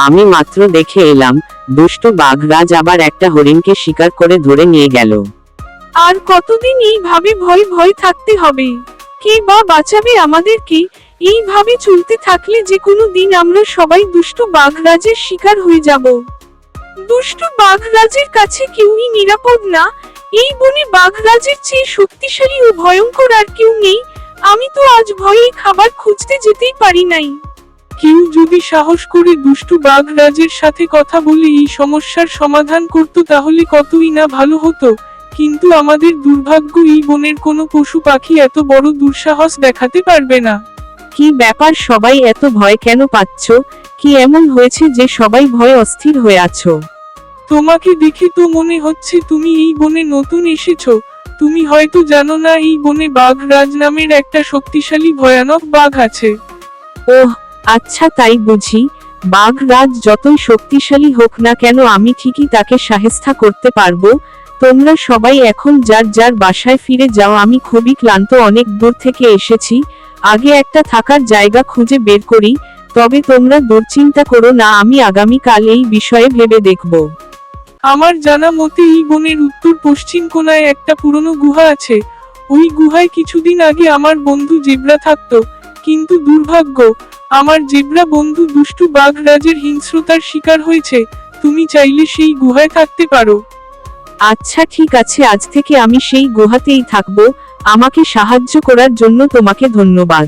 আমি মাত্র দেখে এলাম দুষ্টু বাঘরাজ আবার একটা হরিণকে শিকার করে ধরে নিয়ে গেল। আর কতদিন এইভাবে ভয় ভয় থাকতে হবে? কে বা বাঁচাবে আমাদেরকে? এইভাবে চলতে থাকলে যে কোনো দিন আমরা সবাই দুষ্টু বাঘরাজের শিকার হয়ে যাব। দুষ্টু বাঘরাজের কাছে কেউই নিরাপদ না। এই বনে বাঘরাজের চেয়ে শক্তিশালী ও ভয়ঙ্কর আর কেউ নেই। আমি তো আজ ভয়ে খাবার খুঁজতে যেতেই পারি নাই। কেউ যদি সাহস করে দুষ্টু বাঘরাজের সাথে কথা বলে এই সমস্যার সমাধান করত তাহলে কতই না ভালো হতো। কিন্তু আমাদের দুর্ভাগ্য, এই বনের কোনো পশু পাখি এত বড় দুঃসাহস দেখাতে পারবে না। কি ব্যাপার, সবাই এত ভয় কেন পাচ্ছ? কি এমন হয়েছে যে সবাই ভয়ে অস্থির হয়ে আছো? তোমাকে দেখে তো মনে হচ্ছে তুমি এই বনে নতুন এসেছো। তুমি হয়তো জানো না, এই বনে বাঘরাজ নামের একটা শক্তিশালী ভয়ানক বাঘ আছে। ওহ আচ্ছা, তাই বুঝি। বাঘরাজ যতই শক্তিশালী হোক না কেন আমি ঠিকই তাকে সাহেস্তা করতে পারবো। তোমরা সবাই এখন যার যার বাসায় ফিরে যাও। আমি খুবই ক্লান্ত, অনেক দূর থেকে এসেছি। আগে একটা থাকার জায়গা খুঁজে বের করি। তবে তোমরা দুশ্চিন্তা করো না, আমি আগামীকাল এই বিষয়ে ভেবে দেখব। আমার জানা মতে এই বনের উত্তর পশ্চিম কোণায় একটা পুরনো গুহা আছে। ওই গুহায় কিছুদিন আগে আমার বন্ধু জেব্রা থাকতো। কিন্তু দুর্ভাগ্য, আমার জেব্রা বন্ধু দুষ্টু বাঘরাজের হিংস্রতার শিকার হয়েছে। তুমি চাইলে সেই গুহায় থাকতে পারো। আচ্ছা ঠিক আছে, আজ থেকে আমি সেই গুহাতেই থাকবো। আমাকে সাহায্য করার জন্য তোমাকে ধন্যবাদ।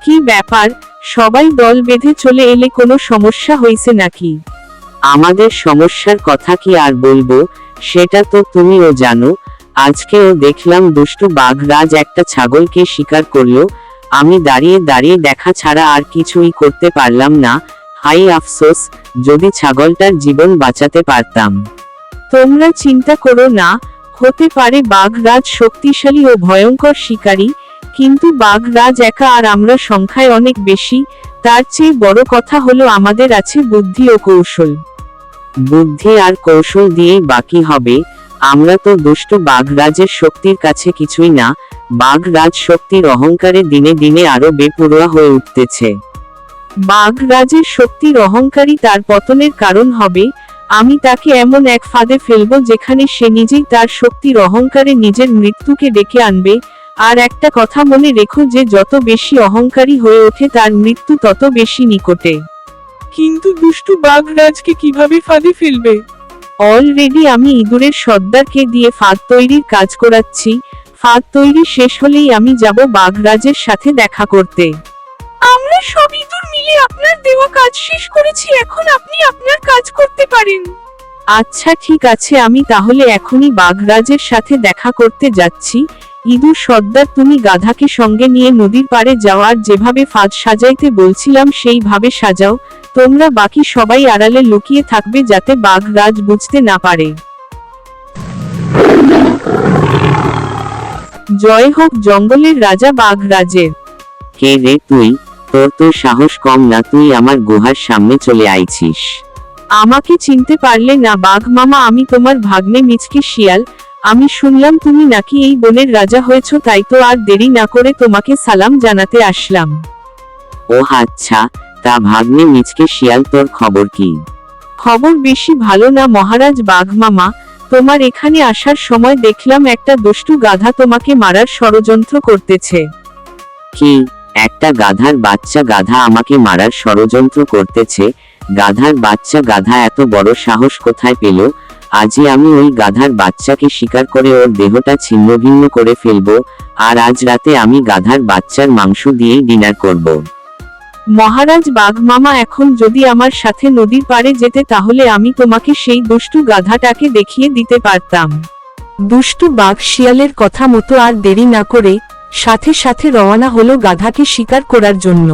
কি ব্যাপার, সবাই দল বেঁধে চলে এলে? কোনো সমস্যা হয়েছে নাকি? আমাদের সমস্যার কথা কি আর বলবো, সেটা তো তুমিও জানো। আজকেও দেখলাম দুষ্টু বাঘরাজ একটা ছাগলকে শিকার করলো। আমি দাঁড়িয়ে দাঁড়িয়ে দেখা ছাড়া আর কিছুই করতে পারলাম না। হাই আফসোস, যদি ছাগলটার জীবন বাঁচাতে পারতাম। তোমরা চিন্তা করো না, হতে পারে বাঘরাজ শক্তিশালী ও ভয়ঙ্কর শিকারী, কিন্তু বাঘরাজ একা আর আমরা সংখ্যায় অনেক বেশি। তার চেয়ে বড় কথা হলো আমাদের আছে বুদ্ধি ও কৌশল। বুদ্ধি আর কৌশল দিয়েই বাকি হবে। আমরা তো দুষ্টু বাঘরাজের শক্তির কাছে কিছুই না। বাঘরাজ শক্তির অহংকারে দিনে দিনে আরো বেপরোয়া হয়ে উঠতেছে। বাঘরাজের শক্তির অহংকারী তার পতনের কারণ হবে। আমি তাকে এমন এক ফাঁদে ফেলবো যেখানে সে নিজেই তার শক্তির অহংকারে নিজের মৃত্যুকে ডেকে আনবে। আর একটা কথা মনে রেখো যে যত বেশি অহংকারী হয়ে ওঠে তার মৃত্যু তত বেশি নিকটে। কিন্তু দুষ্টু বাঘরাজকে কিভাবে ফাঁদে ফেলবে? অলরেডি আমি ইঁদুরের সর্দারকে দিয়ে ফাঁদ তৈরির কাজ করাচ্ছি। ফাঁদ তৈরি শেষ হলেই আমি যাব বাঘরাজের সাথে দেখা করতে। আমরা সব ইঁদুর মিলে আপনার দেওয়া কাজ শেষ করেছি, এখন আপনি আপনার কাজ করতে পারেন। আচ্ছা ঠিক আছে, আমি তাহলে এখনই বাঘরাজের সাথে দেখা করতে যাচ্ছি। ইঁদুর সর্দার, তুমি গাধাকে সঙ্গে নিয়ে নদীর পাড়ে যাও, আর যেভাবে ফাঁদ সাজাইতে বলছিলাম সেইভাবে সাজাও। তোমরা বাকি সবাই আড়ালে লুকিয়ে থাকবে যাতে বাঘরাজ বুঝতে না পারে। জয় হোক জঙ্গলের রাজা বাঘরাজের। কে রে তুই? তোর তো সাহস কম না, তুই আমার গুহার সামনে চলে আইছিস। আমাকে চিনতে পারলে না বাঘ মামা? আমি তোমার ভাগ্নে মিচকে শিয়াল। আমি শুনলাম তুমি নাকি এই বনের রাজা হয়েছ, তাই তো আর দেরি না করে তোমাকে সালাম জানাতে আসলাম। ও আচ্ছা, তা ভাগ্নে মিচকে শিয়াল, তোর খবর কি? খবর বেশি ভালো না মহারাজ বাঘ মামা। তোমার এখানে আসার সময় দেখলাম একটা দুষ্টু গাধা তোমাকে মারার ষড়যন্ত্র করতেছে। কি? একটা গাধার বাচ্চা গাধা আমাকে মারার ষড়যন্ত্র করতেছে? গাধার বাচ্চা গাধা এত বড় সাহস কোথায় পেল? আজই আমি ওই গাধার বাচ্চাকে শিকার করে ওর দেহটা ছিন্নভিন্ন করে ফেলবো। আর আজ রাতে আমি গাধার বাচ্চার মাংস দিয়েই ডিনার করব। মহারাজ বাঘ মামা, এখন যদি আমার সাথে নদীর পাড়ে যেতে তাহলে আমি তোমাকে সেই দুষ্টু গাধাটাকে দেখিয়ে দিতে পারতাম। দুষ্টু বাঘ শিয়ালের কথা মতো আর দেরি না করে সাথে সাথে রওনা হলো গাধাকে শিকার করার জন্য।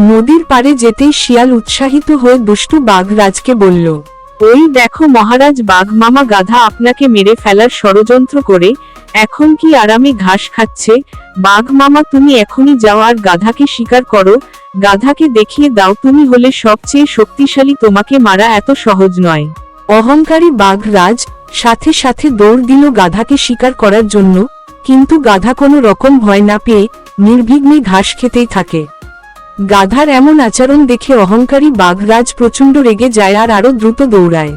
নদীর পাড়ে যেতেই শিয়াল উৎসাহিত হয়ে দুষ্টু বাঘরাজকে বলল, ওই দেখো মহারাজ বাঘ মামা, গাধা আপনাকে মেরে ফেলার ষড়যন্ত্র করে এখন কি আরামে ঘাস খাচ্ছে। বাঘ মামা, তুমি এখনই যাও আর গাধাকে শিকার করো। গাধাকে দেখিয়ে দাও তুমি হলে সবচেয়ে শক্তিশালী, তোমাকে মারা এত সহজ নয়। অহংকারী বাঘরাজ সাথে সাথে দৌড় দিল গাধাকে শিকার করার জন্য, কিন্তু গাধা কোনো রকম ভয় না পেয়ে নির্বিঘ্নে ঘাস খেতেই থাকে। গাধার এমন আচরণ দেখে অহংকারী বাঘরাজ প্রচণ্ড রেগে যায় আর আরো দ্রুত দৌড়ায়।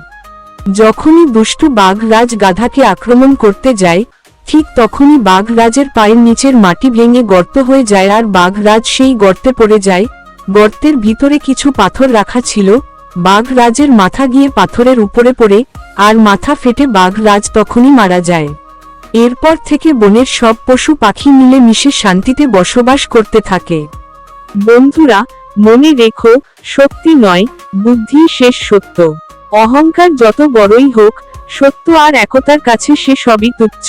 যখনই দুষ্টু বাঘরাজ গাধাকে আক্রমণ করতে যায়, ঠিক তখনই বাঘরাজের পায়ের নিচের মাটি ভেঙে গর্ত হয়ে যায় আর বাঘরাজ সেই গর্তে পড়ে যায়। গর্তের ভিতরে কিছু পাথর রাখা ছিল, বাঘরাজের মাথা গিয়ে পাথরের উপরে পড়ে আর মাথা ফেটে বাঘরাজ তখনই মারা যায়। এরপর থেকে বনের সব পশু পাখি মিলে মিশে শান্তিতে বসবাস করতে থাকে। বন্ধুরা, মনে রেখো, শক্তি নয়, বুদ্ধি শেষ সত্য। অহংকার যত বড়ই হোক, সত্য আর একতার কাছে সে সবই তুচ্ছ।